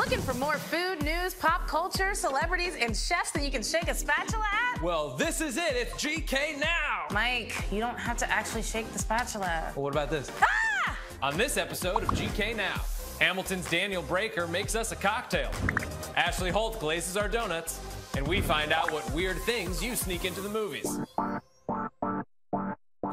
Looking for more food, news, pop culture, celebrities, and chefs that you can shake a spatula at? Well, this is it. It's GK Now. Mike, you don't have to actually shake the spatula. Well, what about this? Ah! On this episode of GK Now, Hamilton's Daniel Breaker makes us a cocktail. Ashley Holt glazes our donuts, and we find out what weird things you sneak into the movies.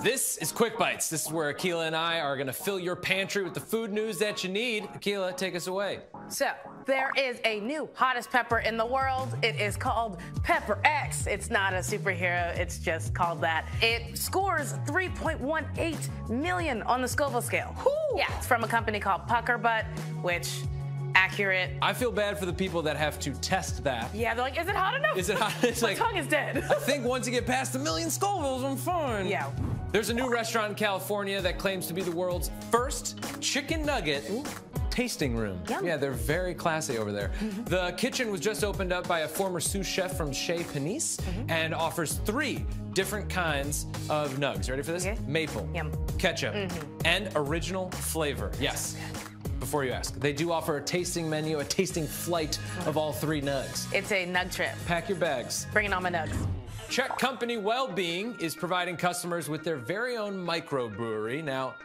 This is Quick Bites. This is where Akila and I are gonna fill your pantry with the food news that you need. Akila, take us away. So, there is a new hottest pepper in the world. It is called Pepper X. It's not a superhero, it's just called that. It scores 3.18 million on the Scoville scale. Whew. Yeah, it's from a company called Pucker Butt, which, accurate. I feel bad for the people that have to test that. Yeah, they're like, is it hot enough? Is it hot? It's My like, tongue is dead. I think once you get past 1 million Scovilles, I'm fine. Yeah. There's a new restaurant in California that claims to be the world's first chicken nugget tasting room. Yum. Yeah, they're very classy over there. The kitchen was just opened up by a former sous chef from Chez Panisse and offers 3 different kinds of nugs. Ready for this? Okay. Maple, Yum. ketchup, and original flavor. Yes. Before you ask, they do offer a tasting menu, a tasting flight of all 3 nugs. It's a nug trip. Pack your bags. Bringing on my nugs. Czech company Wellbeing is providing customers with their very own microbrewery. Now,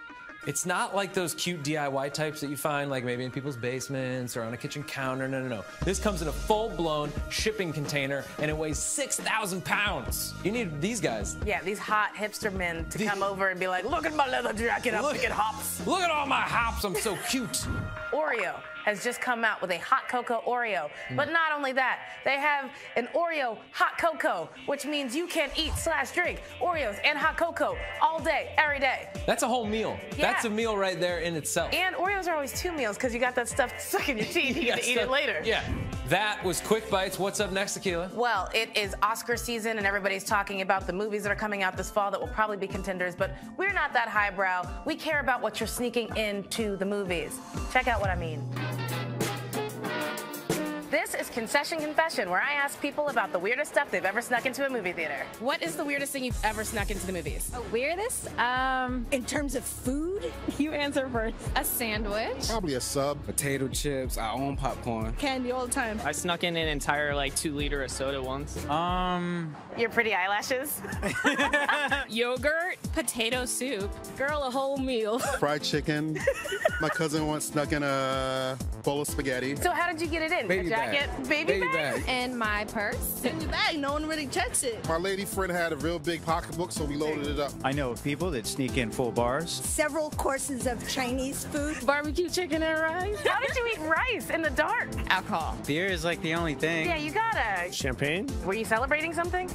it's not like those cute DIY types that you find like maybe in people's basements or on a kitchen counter. No. This comes in a full-blown shipping container and it weighs 6,000 pounds. You need these guys. Yeah, these hot hipster men to come over and be like, look at my leather jacket, I'm picking hops. Look at all my hops, I'm so cute. Oreo has just come out with a hot cocoa Oreo. But not only that, they have an Oreo hot cocoa, which means you can eat/drink Oreos and hot cocoa all day, every day. That's a whole meal. Yeah. That's a meal right there in itself. And Oreos are always 2 meals because you got that stuff stuck in your teeth. You get to eat it later. Yeah. That was Quick Bites. What's up next, Akila? Well, it is Oscar season and everybody's talking about the movies that are coming out this fall that will probably be contenders, but we're not that highbrow. We care about what you're sneaking into the movies. Check out what I mean. This is Concession Confession, where I ask people about the weirdest stuff they've ever snuck into a movie theater. What is the weirdest thing you've ever snuck into the movies? Weirdest? In terms of food? You answer first. A sandwich. Probably a sub. Potato chips, our own popcorn. Candy all the time. I snuck in an entire 2-liter of soda once. Your pretty eyelashes. Yogurt. Potato soup. Girl, a whole meal. Fried chicken. My cousin once snuck in a bowl of spaghetti. So how did you get it in? Baby a jacket? bag. Baby bag? In my purse. In the bag, no one really checks it. My lady friend had a real big pocketbook, so we loaded it up. I know of people that sneak in full bars. Several courses of Chinese food. Barbecue chicken and rice? How did you eat rice in the dark? Alcohol. Beer is like the only thing. Yeah, you gotta. Champagne? Were you celebrating something?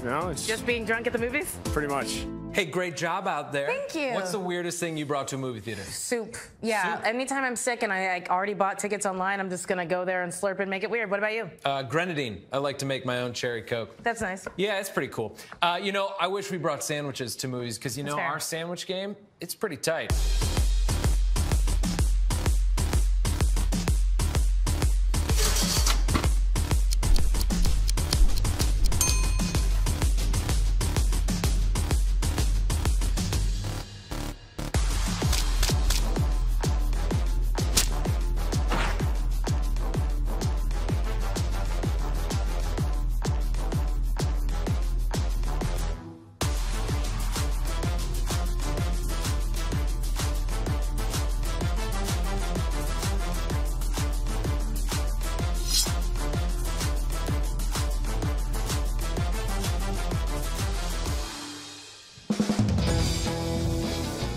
No, it's Just being drunk at the movies? pretty much. Hey, great job out there. Thank you. What's the weirdest thing you brought to a movie theater? Soup. Yeah, Soup? anytime I'm sick and I already bought tickets online, I'm just gonna go there and slurp and make it weird. What about you? Grenadine. I like to make my own cherry Coke. That's nice. Yeah, it's pretty cool. I wish we brought sandwiches to movies because, That's fair. our sandwich game, it's pretty tight.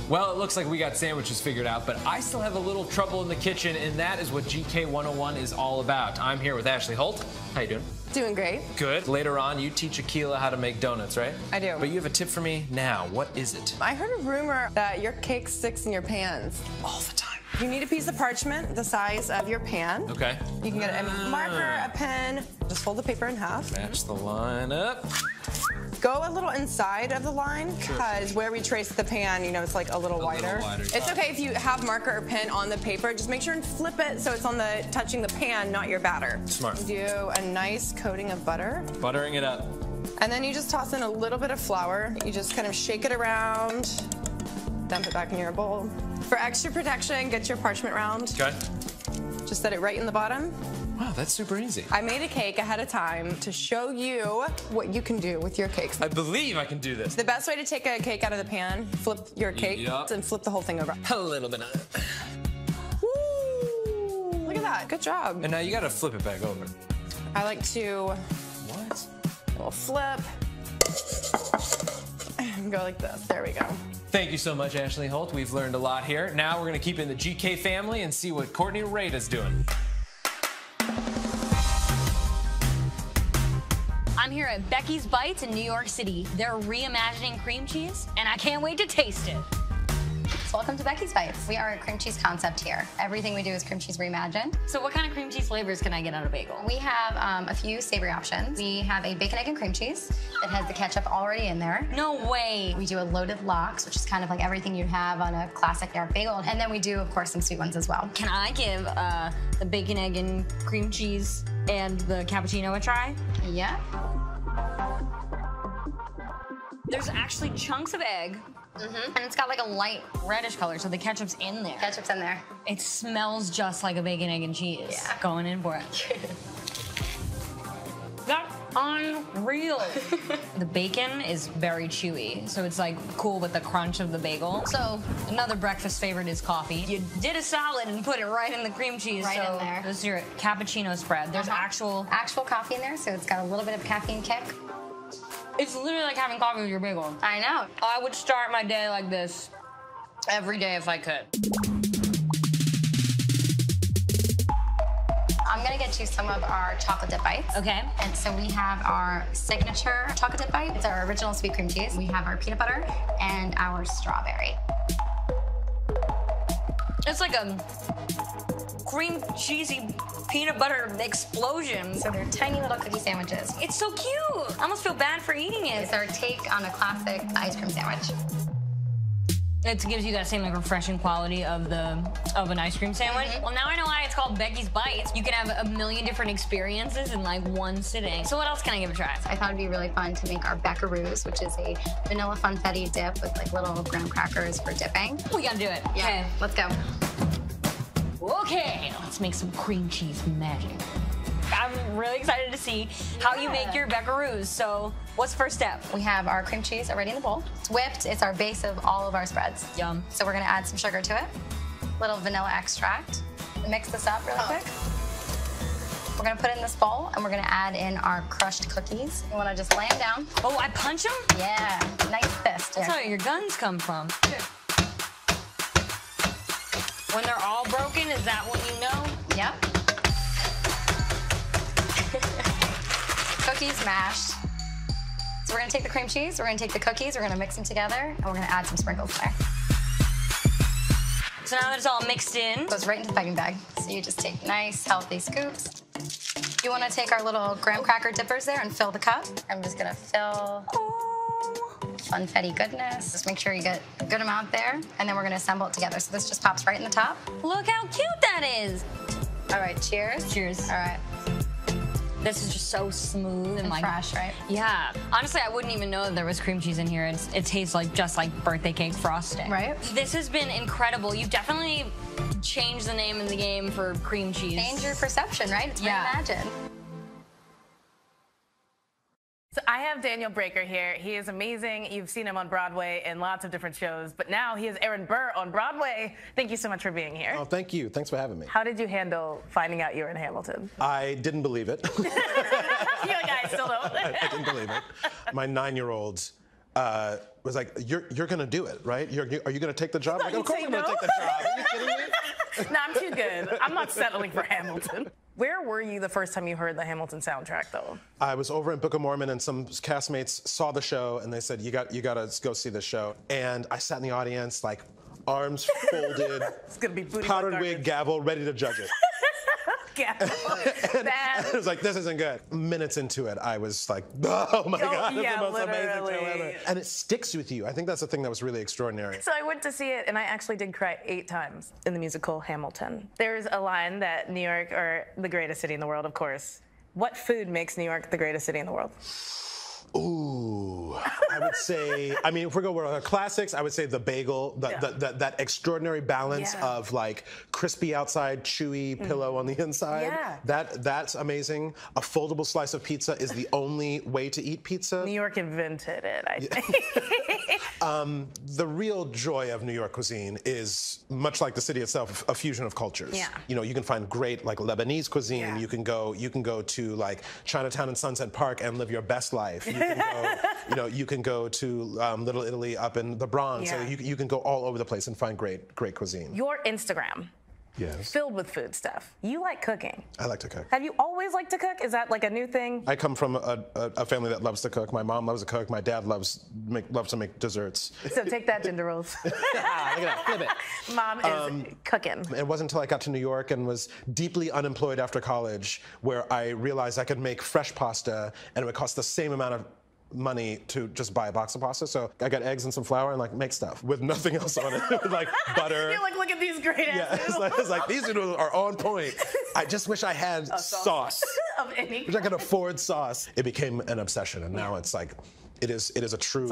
Well, it looks like we got sandwiches figured out, but I still have a little trouble in the kitchen, and that is what GK 101 is all about. I'm here with Ashley Holt. How you doing? Doing great. Good. Later on, you teach Akila how to make donuts, right? I do. But you have a tip for me now. What is it? I heard a rumor that your cake sticks in your pans. All the time. You need a piece of parchment the size of your pan. Okay. You can get a marker, a pen, just fold the paper in half. Match the line up. Go a little inside of the line, because where we trace the pan, it's like a little wider. It's okay if you have marker or pen on the paper, just make sure and flip it so it's on the touching the pan, not your batter. Smart. Do a nice coating of butter. Buttering it up. And then you just toss in a little bit of flour. You just kind of shake it around, dump it back in your bowl. For extra protection, get your parchment round. Okay. Just set it right in the bottom. Wow, that's super easy. I made a cake ahead of time to show you what you can do with your cakes. I believe I can do this. The best way to take a cake out of the pan, flip your cake Yup. and flip the whole thing over. A little bit of it. Woo! Look at that. Good job. And now you gotta flip it back over. I like to What? a little flip and go like this. There we go. Thank you so much, Ashley Holt. We've learned a lot here. Now we're gonna keep it in the GK family and see what Courtney Rada's doing. I'm here at Becky's Bites in New York City. They're reimagining cream cheese, and I can't wait to taste it. So welcome to Becky's Bites. We are a cream cheese concept here. Everything we do is cream cheese reimagined. So what kind of cream cheese flavors can I get on a bagel? We have a few savory options. We have a bacon, egg, and cream cheese that has the ketchup already in there. No way. We do a loaded lox, which is kind of like everything you'd have on a classic New York bagel. And then we do, of course, some sweet ones as well. Can I give the bacon, egg, and cream cheese and the cappuccino a try? Yeah. There's actually chunks of egg, and it's got like a light reddish color, so the ketchup's in there. Ketchup's in there. It smells just like a bacon, egg, and cheese. Yeah. Going in for it. That's unreal. The bacon is very chewy, so it's like cool with the crunch of the bagel. So another breakfast favorite is coffee. You did a salad and put it right in the cream cheese. Right so in there. This is your cappuccino spread. There's actual coffee in there, so it's got a little bit of caffeine kick. It's literally like having coffee with your bagel. I know. I would start my day like this every day if I could. I'm gonna get you some of our chocolate dip bites. Okay. And so we have our signature chocolate dip bite. It's our original sweet cream cheese. We have our peanut butter and our strawberry. It's like a cream cheesy peanut butter explosion. So they're tiny little cookie sandwiches. It's so cute. I almost feel bad for eating it. It's our take on a classic ice cream sandwich. It gives you that same like refreshing quality of an ice cream sandwich. Well, now I know why it's called Becky's Bites. You can have a million different experiences in like one sitting. So what else can I give a try? I thought it'd be really fun to make our Beckaroos, which is a vanilla funfetti dip with like little graham crackers for dipping. We gotta do it. Yeah. Okay. Let's go. Okay, let's make some cream cheese magic. I'm really excited to see how you make your Beckaroos. So what's the first step? We have our cream cheese already in the bowl. It's whipped. It's our base of all of our spreads. Yum. So we're gonna add some sugar to it, little vanilla extract. Mix this up really quick. We're gonna put it in this bowl and we're gonna add in our crushed cookies. You wanna just lay them down. Oh, I punch them? Yeah, nice fist. That's where your guns come from. When they're all broken, is that what you know? Yep. Cookies mashed. So we're gonna take the cream cheese, we're gonna take the cookies, we're gonna mix them together, and we're gonna add some sprinkles there. So now that it's all mixed in, it goes right into the piping bag. So you just take nice, healthy scoops. You wanna take our little graham cracker dippers there and fill the cup. I'm just gonna fill funfetti goodness. Just make sure you get a good amount there, and then we're gonna assemble it together. So this just pops right in the top. Look how cute that is. All right, cheers. Cheers. All right. This is just so smooth and like fresh, right? Yeah. Honestly, I wouldn't even know that there was cream cheese in here. It tastes like just like birthday cake frosting. Right. This has been incredible. You've definitely changed the name of the game for cream cheese. Change your perception, right? It's reimagined. So I have Daniel Breaker here. He is amazing. You've seen him on Broadway in lots of different shows, but now he is Aaron Burr on Broadway. Thank you so much for being here. Oh, thank you. Thanks for having me. How did you handle finding out you were in Hamilton? I didn't believe it. You're like, I still don't. I didn't believe it. My 9-year-old was like, "You're going to do it, right? Are you going to take the job?" I'm like, "Of course I'm going to take the job. Are you kidding me?" No, I'm too good. I'm not settling for Hamilton. Where were you the first time you heard the Hamilton soundtrack, though? I was over in Book of Mormon, and some castmates saw the show, and they said, "You got to go see this show." And I sat in the audience, like arms folded, It's gonna be booty powdered wig, gavel, ready to judge it. And I was like, this isn't good. Minutes into it, I was like, oh my God, this is the most amazing show ever. And it sticks with you. I think that's the thing that was really extraordinary. So I went to see it, and I actually did cry 8 times in the musical Hamilton. There's a line that New York, or the greatest city in the world, of course. What food makes New York the greatest city in the world? Ooh, I would say, I mean, if we're going with our classics, I would say the bagel, that extraordinary balance of like crispy outside, chewy pillow on the inside. Yeah. That's amazing. A foldable slice of pizza is the only way to eat pizza. New York invented it, I think. The real joy of New York cuisine is, much like the city itself, a fusion of cultures. Yeah. You know, you can find great like Lebanese cuisine. Yeah. You can go to like Chinatown and Sunset Park and live your best life. You can go, you can go to Little Italy up in the Bronx. Yeah. So you can go all over the place and find great cuisine. Your Instagram. Yes. Filled with food stuff. You like cooking. I like to cook. Have you always liked to cook? Is that like a new thing? I come from a family that loves to cook. My mom loves to cook. My dad loves to make desserts. So take that, gender roles. Look at that, flip it. Mom is cooking. It wasn't until I got to New York and was deeply unemployed after college where I realized I could make fresh pasta and it would cost the same amount of money to just buy a box of pasta. So I got eggs and some flour and like make stuff with nothing else on it. With like butter. You're like, look at these great ass noodles. It's like these noodles are on point. I just wish I had sauce. Of any Wish I could afford sauce. It became an obsession, and now it's like it is a true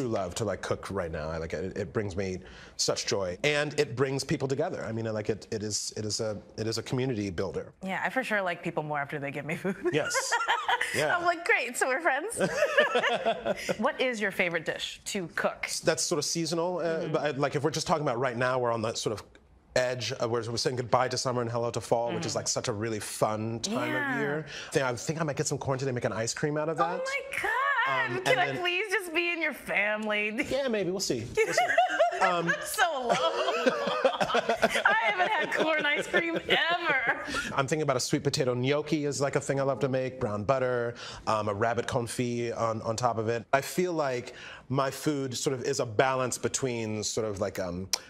love to like cook right now. I like it. It brings me such joy, and it brings people together. I mean, I like it. It is a community builder. Yeah, I for sure like people more after they give me food. Yes. Yeah. I'm like, great, so we're friends. What is your favorite dish to cook? That's sort of seasonal. But like if we're just talking about right now, we're on that sort of edge where we're saying goodbye to summer and hello to fall, which is like such a really fun time of year. I think I might get some corn today, make an ice cream out of that. Oh my God! Can I please just be in your family? Yeah, maybe. We'll see. So alone. I haven't had corn ice cream ever. I'm thinking about a sweet potato gnocchi is like a thing I love to make, brown butter, a rabbit confit on top of it. I feel like my food sort of is a balance between sort of like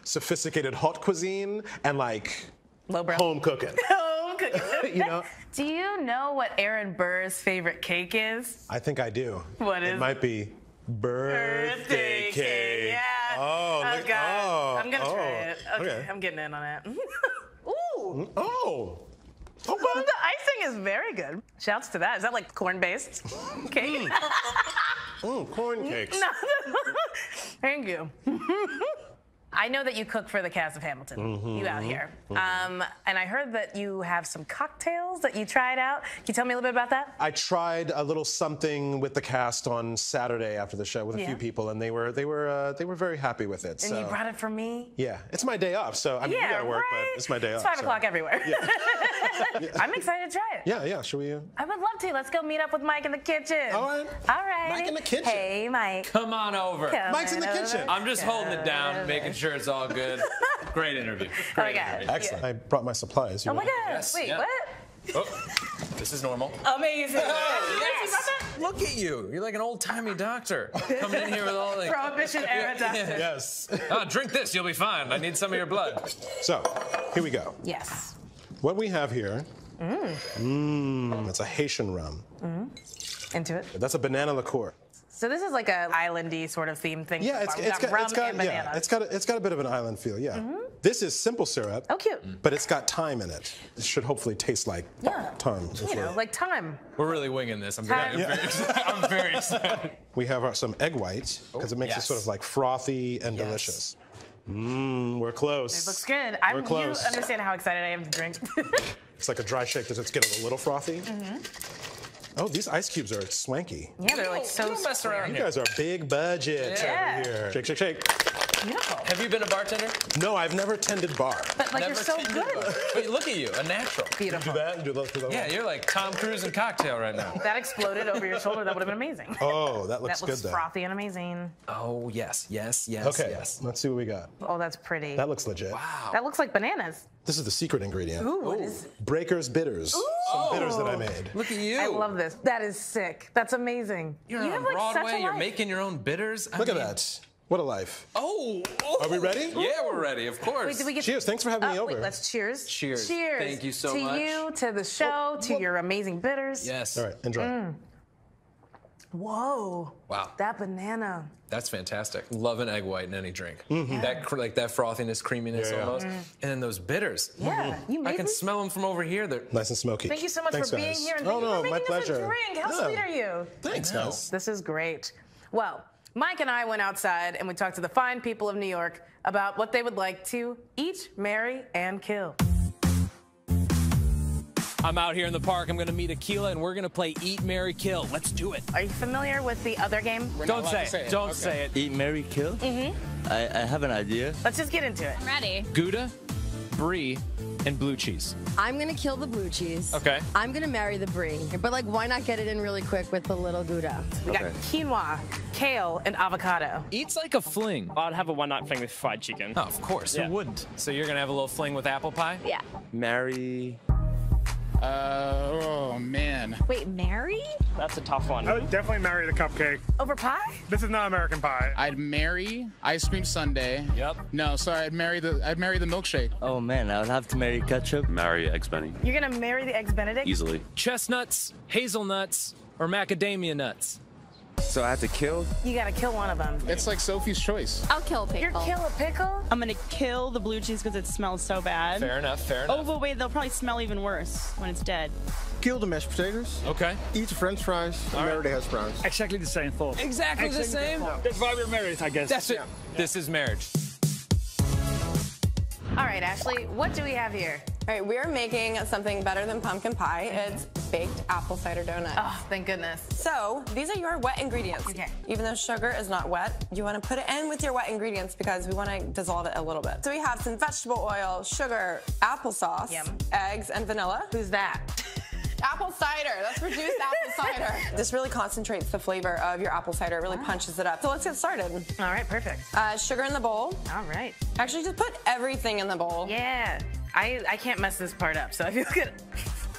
sophisticated hot cuisine and like home cooking. Home cooking. You know? Do you know what Aaron Burr's favorite cake is? I think I do. What is it? It might be birthday cake. Yeah. Oh, oh look, God. oh, I'm gonna try oh, it. Okay, I'm getting in on it. Ooh. Oh. Okay. The icing is very good. Shouts to that. Is that like corn-based cake? Corn cakes. No. Thank you. I know that you cook for the cast of Hamilton. You out here. And I heard that you have some cocktails that you tried out. Can you tell me a little bit about that? I tried a little something with the cast on Saturday after the show with a few people, and they were very happy with it. And you brought it for me? Yeah, it's my day off, so I mean, you gotta work, but it's my day off. It's 5 o'clock everywhere. Yeah. I'm excited to try it. Yeah. Should we? I would love to. Let's go meet up with Mike in the kitchen. All right. Mike in the kitchen. Hey, Mike. Come on over. Mike's in the kitchen. I'm just holding it down, making sure it's all good. Great interview. Great interview. Excellent. I brought my supplies. Oh my God. Yes, Wait, yeah. what? Oh, this is normal. Amazing. Yes. Look at you. You're like an old-timey doctor coming in here with all the Prohibition era doctor. Yes. Drink this. You'll be fine. I need some of your blood. So, here we go. Yes. What we have here. It's a Haitian rum. Into it. That's a banana liqueur. So this is like a islandy sort of theme thing. Yeah, it's got a bit of an island feel. Yeah. This is simple syrup. Oh, cute. But it's got thyme in it. It should hopefully taste like thyme. You know, like thyme. We're really winging this. I'm very excited. We have some egg white because it makes it sort of like frothy and delicious. We're close. It looks good. We're close. You understand how excited I am to drink. It's like a dry shake. Does it get a little frothy? Oh, these ice cubes are swanky. Yeah, they're like so mess around. You guys are big budget over here. Shake, shake, shake. Beautiful. Have you been a bartender? No, I've never tended bar. But like you're so good. But look at you, a natural. Beautiful. You do that? You do that? Yeah, you're like Tom Cruise in Cocktail right now. That exploded over your shoulder. That would have been amazing. Oh, that looks good That looks frothy and amazing. Oh, yes. Okay, let's see what we got. Oh, that's pretty. That looks legit. Wow. That looks like bananas. This is the secret ingredient. Ooh, what is it? Breaker's Bitters. Ooh. Some bitters that I made. Look at you. I love this. That is sick. That's amazing. You're you on have like Broadway. such a You're life. making your own bitters. Look at that. What a life. Oh. Are we ready? Yeah, we're ready, of course. Wait, did we get Cheers. Thanks for having me over. Wait, let's cheers. Cheers. Cheers. Thank you so to much. To you, to the show, to your amazing bitters. Yes. All right, enjoy. Whoa. Wow. That banana. That's fantastic. Love an egg white in any drink. That frothiness, creaminess almost. And then those bitters. Yeah. You made I can smell them from over here. They're nice and smoky. Thank you so much for being here. And thank you for making us a drink. How sweet are you? Thanks, guys. This is great. Well, Mike and I went outside and we talked to the fine people of New York about what they would like to eat, marry, and kill. I'm out here in the park. I'm going to meet Akila, and we're going to play Eat, Marry, Kill. Let's do it. Are you familiar with the other game? Don't say it. Don't say it. Eat, marry, kill? I have an idea. Let's just get into it. I'm ready. Gouda, brie, and blue cheese. I'm gonna kill the blue cheese. Okay. I'm gonna marry the brie. But like, why not get it in really quick with the little Gouda? We got quinoa, kale, and avocado. Eats like a fling. I'd have a one-night thing with fried chicken. Oh, of course. Yeah. Who wouldn't? So you're going to have a little fling with apple pie? Yeah. Marry. Oh, man. Wait, marry? That's a tough one. I would definitely marry the cupcake. Over pie? This is not American Pie. I'd marry ice cream sundae. Yep. No, sorry, I'd marry the milkshake. Oh man, I would have to marry ketchup. Marry Eggs Benny. You're gonna marry the Eggs Benedict? Easily. Chestnuts, hazelnuts, or macadamia nuts? So I have to kill? You gotta kill one of them. It's like Sophie's Choice. I'll kill a pickle. You're kill a pickle? I'm gonna kill the blue cheese because it smells so bad. Fair enough, fair enough. Oh, but wait, they'll probably smell even worse when it's dead. Kill the mashed potatoes. Okay. Eat the french fries. And marry the hash browns. Exactly the same thought. Exactly the same? That's why we're married, I guess. That's it. This is marriage. All right, Ashley, what do we have here? All right, we're making something better than pumpkin pie. It's baked apple cider donut. Oh, thank goodness. So these are your wet ingredients. Okay. Even though sugar is not wet, you want to put it in with your wet ingredients because we want to dissolve it a little bit. So we have some vegetable oil, sugar, applesauce, eggs, and vanilla. Who's that? Apple cider. That's reduced apple cider. This really concentrates the flavor of your apple cider. It really punches it up. So let's get started. All right, perfect. Sugar in the bowl. All right. Actually, just put everything in the bowl. Yeah. I can't mess this part up, so I feel good.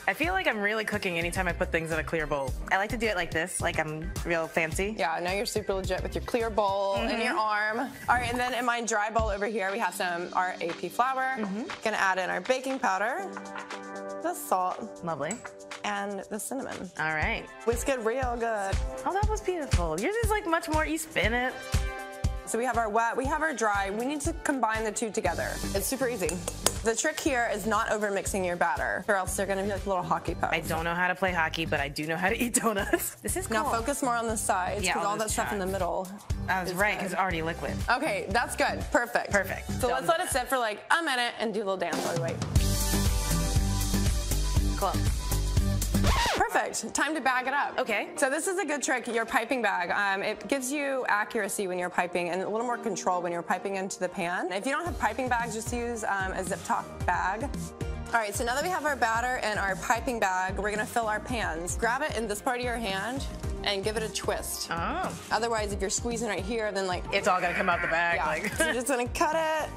I feel like I'm really cooking anytime I put things in a clear bowl. I like to do it like this, like I'm real fancy. Yeah, now you're super legit with your clear bowl in your arm. All right, and then in my dry bowl over here, we have our AP flour. Gonna add in our baking powder, the salt. Lovely. And the cinnamon. All right. Whisk it real good. Oh, that was beautiful. Yours is like much more, you spin it. So we have our wet, we have our dry. We need to combine the two together. It's super easy. The trick here is not over mixing your batter, or else they're gonna be like little hockey pucks. I don't know how to play hockey, but I do know how to eat donuts. This is cool. Now focus more on the sides, because all that stuff in the middle. I was right, because it's already liquid. Okay, that's good. Perfect. Perfect. So let's let it sit for like a minute and do a little dance while we wait. Cool. Perfect. Time to bag it up. Okay. So this is a good trick, your piping bag. It gives you accuracy when you're piping and a little more control when you're piping into the pan. If you don't have piping bags, just use a zip top bag. All right, so now that we have our batter and our piping bag, we're gonna fill our pans. Grab it in this part of your hand and give it a twist. Oh. Otherwise, if you're squeezing right here, then like... It's all gonna come out the bag. Yeah. Like. So you're just gonna cut it.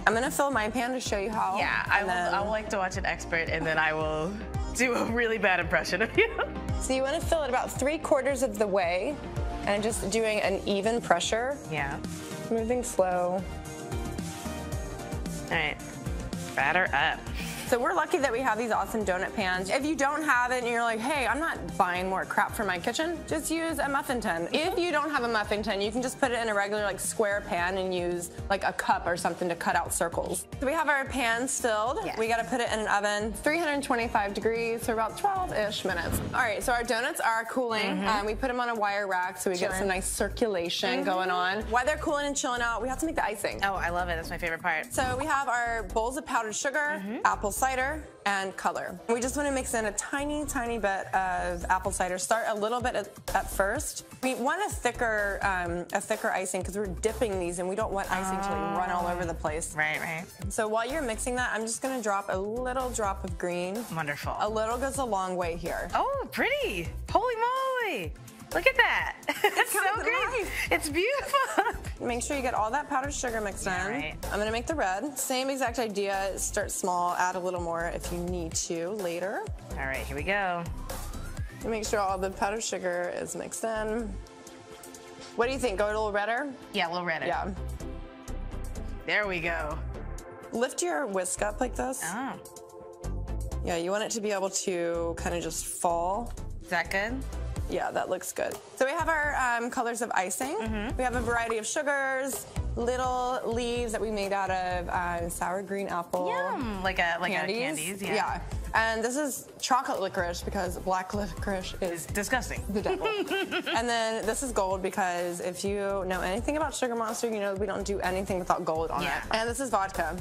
I'm gonna fill my pan to show you how. Yeah, I will like to watch an expert, and then I will do a really bad impression of you. So you want to fill it about 3/4 of the way, and just doing an even pressure. Yeah. Moving slow. All right, batter up. So we're lucky that we have these awesome donut pans. If you don't have it and you're like, hey, I'm not buying more crap for my kitchen, just use a muffin tin. If you don't have a muffin tin, you can just put it in a regular like square pan and use like a cup or something to cut out circles. So we have our pans filled. Yes. We gotta put it in an oven, 325 degrees for about 12-ish minutes. All right, so our donuts are cooling. We put them on a wire rack so we get some nice circulation going on. While they're cooling and chilling out, we have to make the icing. Oh, I love it. That's my favorite part. So we have our bowls of powdered sugar, apple cider, and color. We just want to mix in a tiny, tiny bit of apple cider. Start a little bit at first. We want a thicker icing because we're dipping these and we don't want icing to like run all over the place. Right, right. So while you're mixing that, I'm just going to drop a little drop of green. Wonderful. A little goes a long way here. Oh, pretty. Holy moly. Look at that. It's so great. Nice. It's beautiful. Make sure you get all that powdered sugar mixed in. Right. I'm gonna make the red. Same exact idea. Start small, add a little more if you need to later. All right, here we go. Make sure all the powdered sugar is mixed in. What do you think? Go a little redder? Yeah, a little redder. Yeah. There we go. Lift your whisk up like this. Oh. Yeah, you want it to be able to kind of just fall. Is that good? Yeah, that looks good. So we have our colors of icing. We have a variety of sugars, little leaves that we made out of sour green apple. Yum, like a candies, yeah. And this is chocolate licorice because black licorice is disgusting. The devil. And then this is gold because if you know anything about Sugar Monster, you know we don't do anything without gold on it. And this is vodka.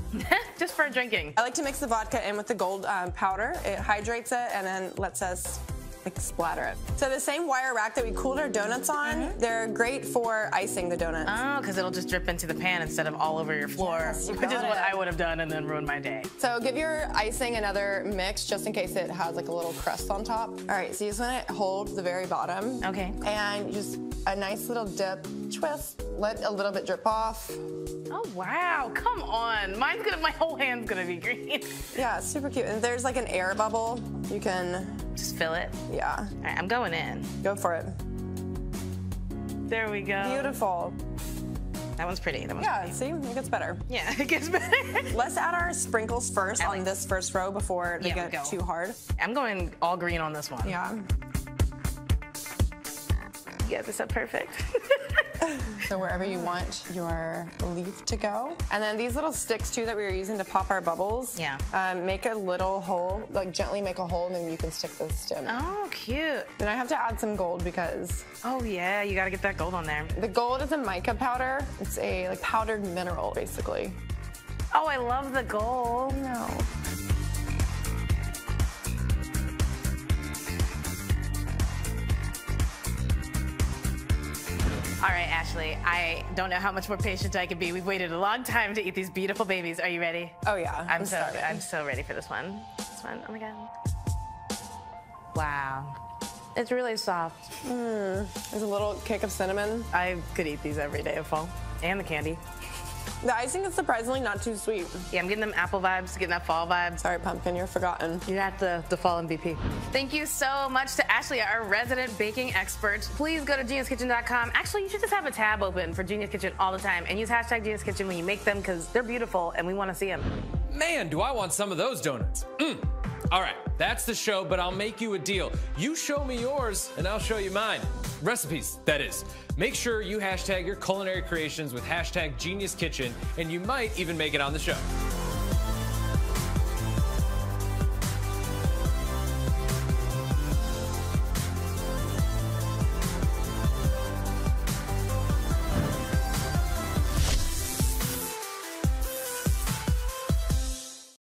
Just for drinking. I like to mix the vodka in with the gold powder. It hydrates it and then lets us like splatter it. So the same wire rack that we cooled our donuts on, they're great for icing the donuts. Oh, because it'll just drip into the pan instead of all over your floor, which is what I would have done and then ruined my day. So give your icing another mix just in case it has like a little crust on top. All right, so you just want to hold the very bottom. Okay. And just a nice little dip, twist, let a little bit drip off. Oh, wow, come on. My whole hand's gonna be green. Yeah, it's super cute. And there's like an air bubble. You can just fill it. Yeah. All right, I'm going in. Go for it. There we go. Beautiful. That one's pretty. That one's pretty. See, it gets better. Yeah, it gets better. Let's add our sprinkles first on this first row before they get too hard. I'm going all green on this one. Yeah. Yeah, this is perfect. So wherever you want your leaf to go. And then these little sticks too that we were using to pop our bubbles. Yeah. Make a little hole, like gently make a hole and then you can stick the stem. Oh, cute. Then I have to add some gold because... Oh yeah, you gotta get that gold on there. The gold is a mica powder. It's a like powdered mineral basically. Oh, I love the gold. No. All right, Ashley, I don't know how much more patient I can be. We've waited a long time to eat these beautiful babies. Are you ready? Oh yeah, I'm so ready for this one. This one, oh my God. Wow. It's really soft. There's a little kick of cinnamon. I could eat these every day of fall. And the candy. The icing is surprisingly not too sweet. Yeah, I'm getting them apple vibes, getting that fall vibe. Sorry, Pumpkin, you're forgotten. You're at the fall MVP. Thank you so much to Ashley, our resident baking expert. Please go to geniuskitchen.com. Actually, you should just have a tab open for Genius Kitchen all the time and use hashtag Genius Kitchen when you make them because they're beautiful and we want to see them. Man, do I want some of those donuts. All right, that's the show, but I'll make you a deal. You show me yours, and I'll show you mine. Recipes, that is. Make sure you hashtag your culinary creations with hashtag Genius Kitchen, and you might even make it on the show.